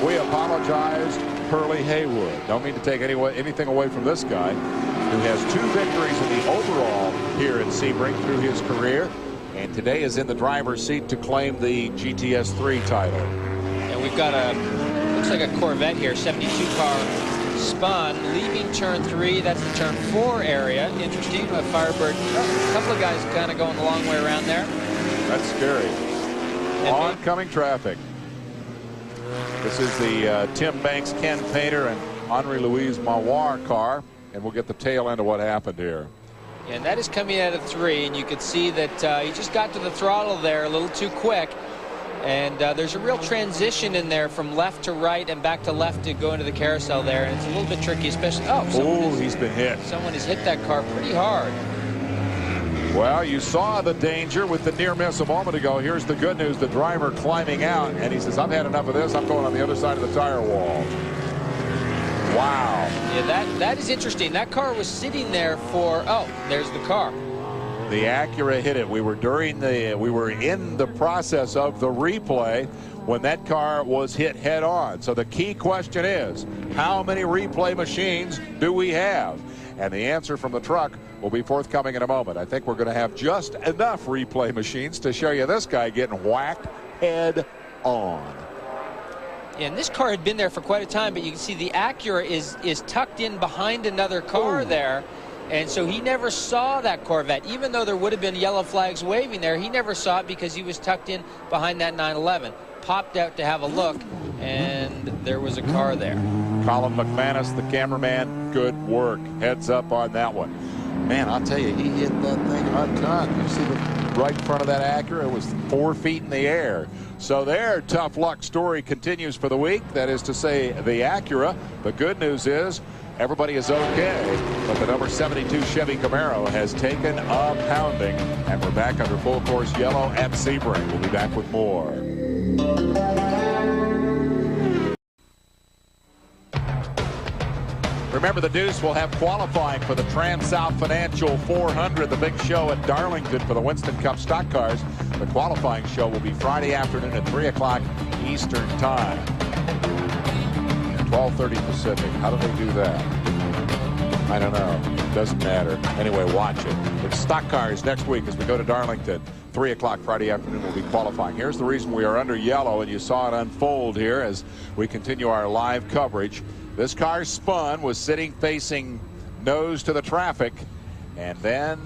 We apologize, Hurley Haywood. Don't mean to take anything away from this guy, who has 2 victories in the overall here at Sebring through his career, and today is in the driver's seat to claim the GTS 3 title. And we've got looks like a Corvette here, 72 car spun, leaving turn 3. That's the turn 4 area. Interesting, a Firebird. A couple of guys kind of going the long way around there. That's scary. Oncoming traffic. This is the Tim Banks, Ken Painter, and Henri-Louis Maunoir car, and we'll get the tail end of what happened here. And that is coming out of 3, and you can see that he just got to the throttle there a little too quick. And there's a real transition in there from left to right and back to left to go into the carousel there, and it's a little bit tricky, especially. He's been hit. Someone has hit that car pretty hard. Well, you saw the danger with the near miss a moment ago. Here's the good news: the driver climbing out, and he says, "I've had enough of this. I'm going on the other side of the tire wall." Wow. Yeah, that is interesting. That car was sitting there for. Oh, there's the car. The Acura hit it. We were in the process of the replay when that car was hit head on. So the key question is, how many replay machines do we have? And the answer from the truck will be forthcoming in a moment. I think we're going to have just enough replay machines to show you this guy getting whacked head on. And this car had been there for quite a time, but you can see the Acura is tucked in behind another car there. And so he never saw that Corvette. Even though there would have been yellow flags waving there, he never saw it because he was tucked in behind that 911. Popped out to have a look, and there was a car there. Colin McManus, the cameraman, good work. Heads up on that one. Man, I'll tell you, he hit that thing a ton. You see the right in front of that Acura? It was 4 feet in the air. So their tough luck story continues for the week. That is to say, the Acura. The good news is everybody is okay, but the number 72 Chevy Camaro has taken a pounding, and we're back under full course yellow at Sebring. We'll be back with more. Remember, the Deuce will have qualifying for the Trans-South Financial 400, the big show at Darlington for the Winston Cup stock cars. The qualifying show will be Friday afternoon at 3 o'clock Eastern Time. 12:30 Pacific. How do they do that? I don't know. Doesn't matter. Anyway, watch it. It's stock cars next week as we go to Darlington. 3 o'clock Friday afternoon will be qualifying. Here's the reason we are under yellow, and you saw it unfold here as we continue our live coverage. This car spun, was sitting facing nose to the traffic, and then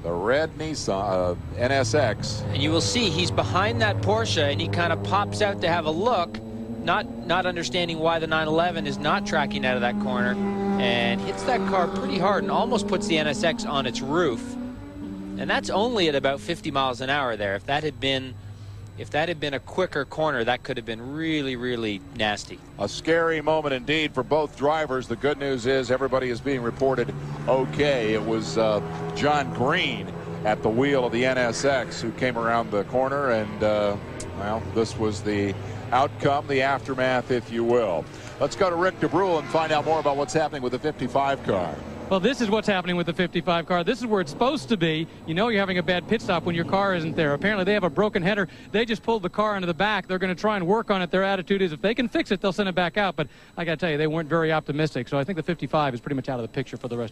the red Nissan NSX. And you will see he's behind that Porsche, and he kind of pops out to have a look, not understanding why the 911 is not tracking out of that corner, and hits that car pretty hard and almost puts the NSX on its roof. And that's only at about 50 miles an hour there. If that had been a quicker corner, that could have been really, really nasty. A scary moment indeed for both drivers. The good news is everybody is being reported okay. It was John Green at the wheel of the NSX who came around the corner, and well, this was the outcome, the aftermath, if you will. Let's go to Rick DeBrule and find out more about what's happening with the 55 car. Well, this is what's happening with the 55 car. This is where it's supposed to be. You know you're having a bad pit stop when your car isn't there. Apparently they have a broken header. They just pulled the car into the back. They're going to try and work on it. Their attitude is if they can fix it, they'll send it back out. But I got to tell you, they weren't very optimistic. So I think the 55 is pretty much out of the picture for the rest of the